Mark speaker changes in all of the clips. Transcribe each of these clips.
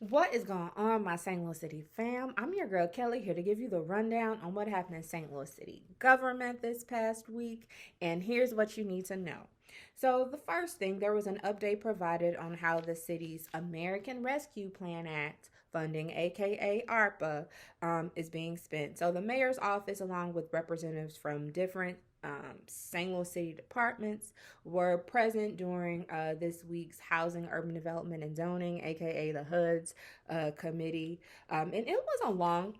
Speaker 1: What is going on, my St. Louis City fam? I'm your girl Kelly here to give you the rundown on what happened in St. Louis City government this past week, and here's what you need to know. So, the first thing, there was an update provided on how the city's American Rescue Plan Act funding, aka ARPA, is being spent. So, the mayor's office, along with representatives from different St. Louis City departments, were present during this week's Housing, Urban Development, and Zoning, aka the HUD's committee. And it was a long,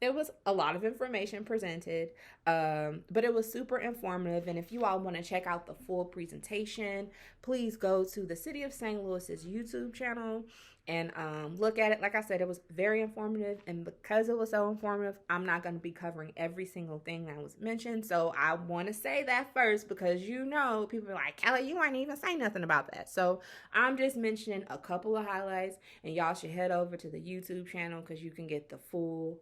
Speaker 1: it was a lot of information presented, but it was super informative. And if you all want to check out the full presentation, please go to the City of St. Louis's YouTube channel and look at it. Like I said, it was very informative, and because it was so informative, I'm not going to be covering every single thing that was mentioned. So I want to say that first, because people are like, Kelly, you ain't even say nothing about that. So I'm just mentioning a couple of highlights, and y'all should head over to the YouTube channel because you can get the full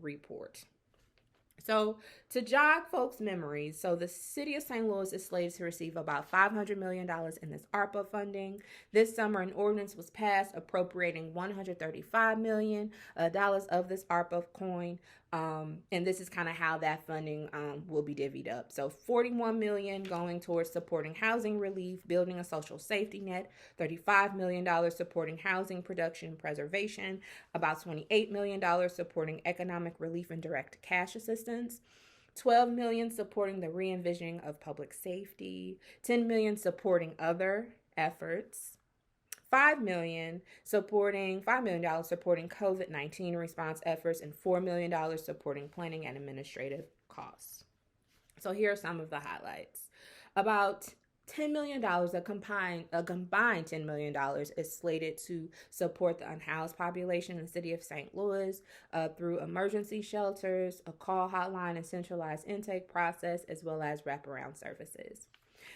Speaker 1: report. So, to jog folks' memories, the city of St. Louis is slated to receive about $500 million in this ARPA funding. This summer, an ordinance was passed appropriating $135 million of this ARPA coin. And this is kind of how that funding will be divvied up. So $41 million going towards supporting housing relief, building a social safety net, $35 million supporting housing production and preservation, about $28 million supporting economic relief and direct cash assistance, $12 million supporting the re-envisioning of public safety, $10 million supporting other efforts, $5 million supporting COVID-19 response efforts, and $4 million supporting planning and administrative costs. So here are some of the highlights. About $10 million, a combined $10 million is slated to support the unhoused population in the city of St. Louis through emergency shelters, a call hotline, and centralized intake process, as well as wraparound services.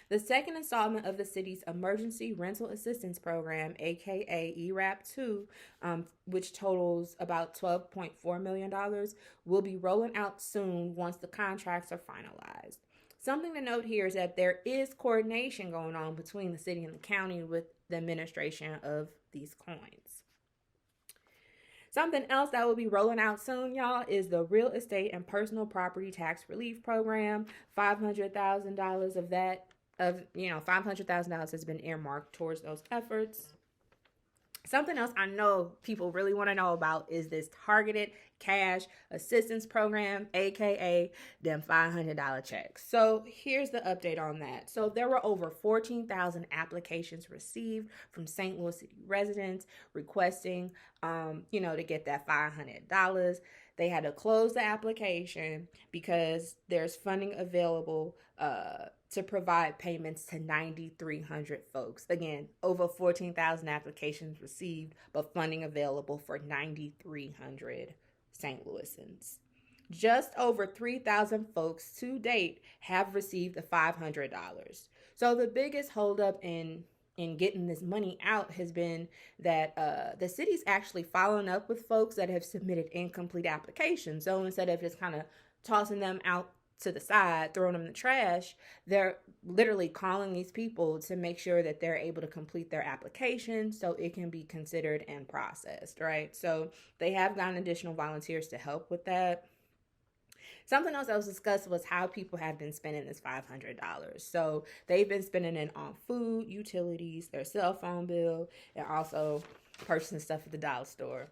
Speaker 1: The second installment of the city's Emergency Rental Assistance Program, aka ERAP2, which totals about $12.4 million, will be rolling out soon once the contracts are finalized. Something to note here is that there is coordination going on between the city and the county with the administration of these coins. Something else that will be rolling out soon, y'all, is the Real Estate and Personal Property Tax Relief Program. $500,000 of that, $500,000 has been earmarked towards those efforts. Something else I know people really want to know about is this targeted cash assistance program, aka them $500 checks. So here's the update on that. So there were over 14,000 applications received from St. Louis City residents requesting, to get that $500. They had to close the application because there's funding available to provide payments to 9,300 folks. Again, over 14,000 applications received, but funding available for 9,300 St. Louisans. Just over 3,000 folks to date have received the $500. So the biggest holdup in getting this money out has been that the city's actually following up with folks that have submitted incomplete applications. So instead of just kind of tossing them out to the side, throwing them in the trash, they're literally calling these people to make sure that they're able to complete their application so it can be considered and processed, right? So they have gotten additional volunteers to help with that. Something else that was discussed was how people have been spending this $500. So they've been spending it on food, utilities, their cell phone bill, and also purchasing stuff at the dollar store.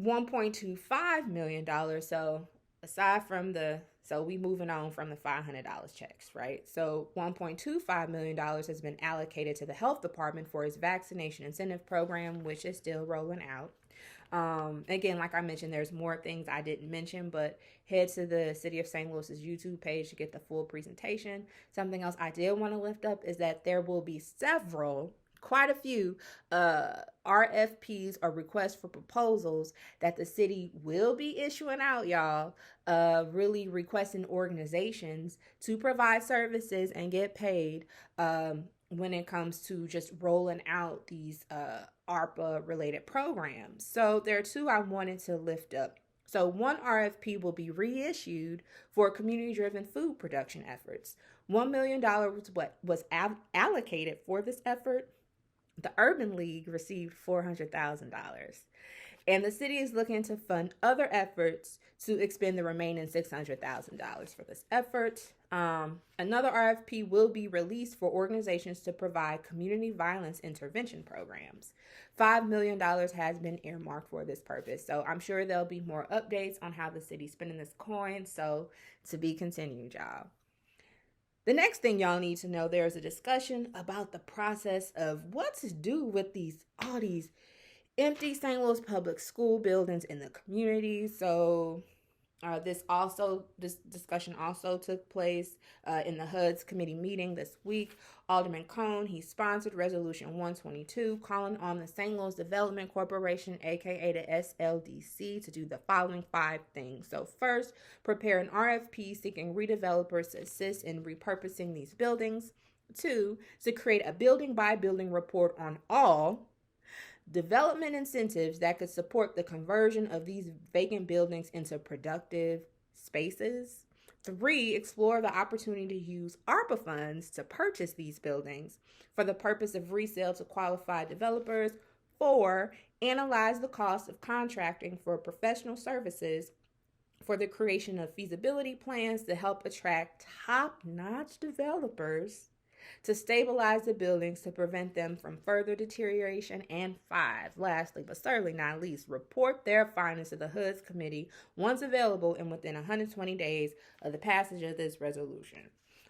Speaker 1: $1.25 million. So aside from we moving on from the $500 checks, right? So $1.25 million has been allocated to the health department for its vaccination incentive program, which is still rolling out. Again, like I mentioned, there's more things I didn't mention, but head to the City of St. Louis's YouTube page to get the full presentation. Something else I did want to lift up is that there will be quite a few RFPs or requests for proposals that the city will be issuing out, y'all, really requesting organizations to provide services and get paid when it comes to just rolling out these ARPA related programs. So there are two I wanted to lift up. So one RFP will be reissued for community-driven food production efforts. $1 million was allocated for this effort, The Urban League received $400,000. And the city is looking to fund other efforts to expend the remaining $600,000 for this effort. Another RFP will be released for organizations to provide community violence intervention programs. $5 million has been earmarked for this purpose. So I'm sure there'll be more updates on how the city's spending this coin. So to be continued, y'all. The next thing y'all need to know, there's a discussion about the process of what to do with all these empty St. Louis public school buildings in the community. So this discussion also took place in the HUD's committee meeting this week. Alderman Cone, he sponsored Resolution 122, calling on the St. Louis Development Corporation, aka the SLDC, to do the following 5 things. So first, prepare an RFP seeking redevelopers to assist in repurposing these buildings. 2, to create a building-by-building report on all development incentives that could support the conversion of these vacant buildings into productive spaces. 3, explore the opportunity to use ARPA funds to purchase these buildings for the purpose of resale to qualified developers. 4, analyze the cost of contracting for professional services for the creation of feasibility plans to help attract top-notch developers to stabilize the buildings to prevent them from further deterioration. And 5, lastly, but certainly not least, report their findings to the HUD's committee once available and within 120 days of the passage of this resolution.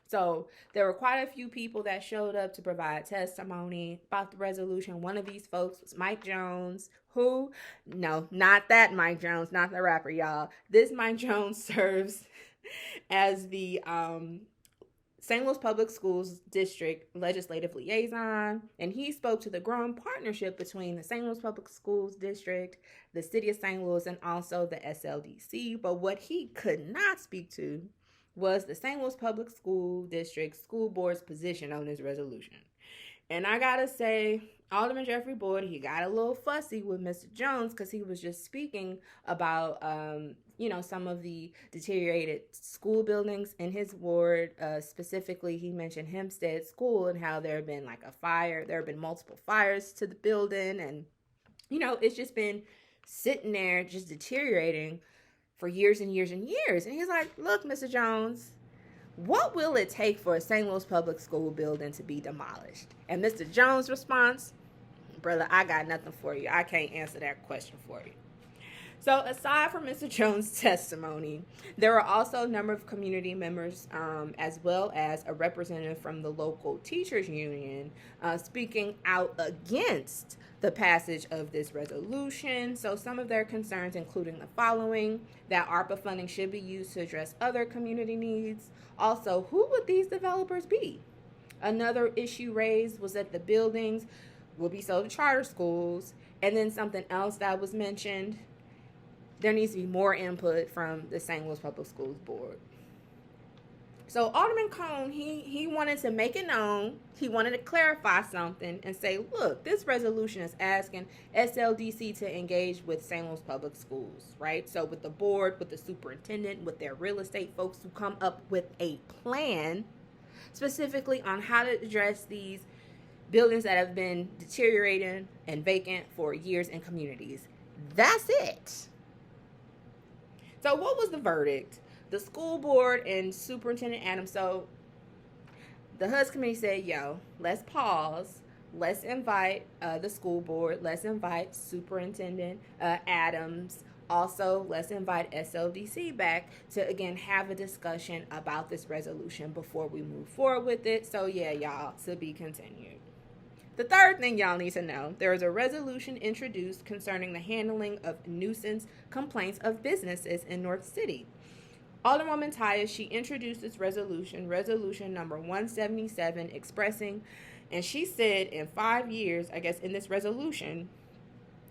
Speaker 1: So there were quite a few people that showed up to provide testimony about the resolution. One of these folks was Mike Jones, who, no, not that Mike Jones, not the rapper, y'all. This Mike Jones serves as the St. Louis Public Schools District Legislative Liaison, and he spoke to the growing partnership between the St. Louis Public Schools District, the City of St. Louis, and also the SLDC. But what he could not speak to was the St. Louis Public School District School Board's position on this resolution. And I gotta say, Alderman Jeffrey Boyd, he got a little fussy with Mr. Jones because he was just speaking about, some of the deteriorated school buildings in his ward. Specifically, he mentioned Hempstead School and how there had been like a fire. There have been multiple fires to the building. And, it's just been sitting there just deteriorating for years and years and years. And he's like, look, Mr. Jones, what will it take for a St. Louis public school building to be demolished? And Mr. Jones' response, brother, I got nothing for you. I can't answer that question for you. So aside from Mr. Jones' testimony, there were also a number of community members, as well as a representative from the local teachers union, speaking out against the passage of this resolution. So some of their concerns, including the following: that ARPA funding should be used to address other community needs. Also, who would these developers be? Another issue raised was that the buildings will be sold to charter schools. And then something else that was mentioned: there needs to be more input from the St. Louis Public Schools Board. So Alderman Cone, he wanted to make it known. He wanted to clarify something and say, look, this resolution is asking SLDC to engage with St. Louis Public Schools, right? So with the board, with the superintendent, with their real estate folks, who come up with a plan specifically on how to address these buildings that have been deteriorating and vacant for years in communities. That's it. So what was the verdict? The school board and Superintendent Adams, so the HUD's committee said, let's pause. Let's invite the school board. Let's invite Superintendent Adams. Also, let's invite SLDC back to, again, have a discussion about this resolution before we move forward with it. So, y'all, to be continued. The third thing y'all need to know, there is a resolution introduced concerning the handling of nuisance complaints of businesses in North City. Alderwoman Tyus, she introduced this resolution number 177, expressing, and she said in 5 years, I guess in this resolution,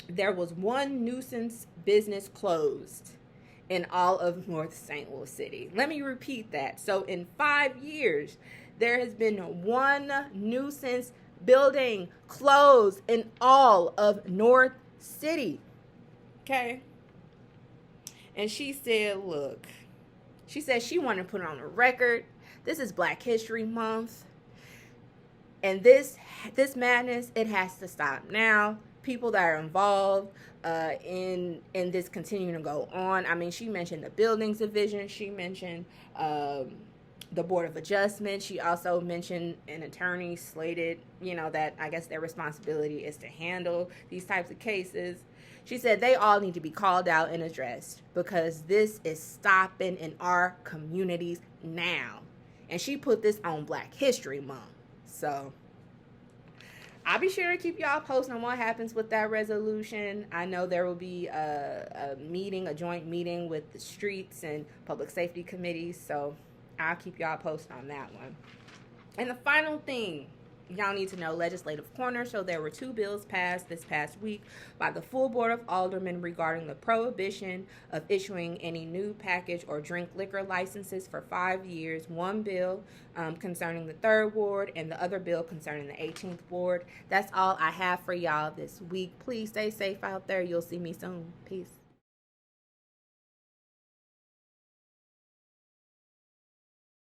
Speaker 1: there was one nuisance business closed in all of North St. Louis City. Let me repeat that. So in 5 years, there has been one nuisance building closed in all of North City. Okay? And she said, look, she said she wanted to put it on the record. This is Black History Month. And this madness, it has to stop now. People that are involved in this continuing to go on. I mean, she mentioned the buildings division. She mentioned the Board of Adjustment. She also mentioned an attorney slated, that I guess their responsibility is to handle these types of cases. She said they all need to be called out and addressed because this is stopping in our communities now. And she put this on Black History Month. So I'll be sure to keep y'all posted on what happens with that resolution. I know there will be a joint meeting with the streets and public safety committees. So I'll keep y'all posted on that one. And the final thing y'all need to know, legislative corner. So there were 2 bills passed this past week by the full Board of Aldermen regarding the prohibition of issuing any new package or drink liquor licenses for 5 years. One bill concerning the 3rd Ward and the other bill concerning the 18th Ward. That's all I have for y'all this week. Please stay safe out there. You'll see me soon. Peace.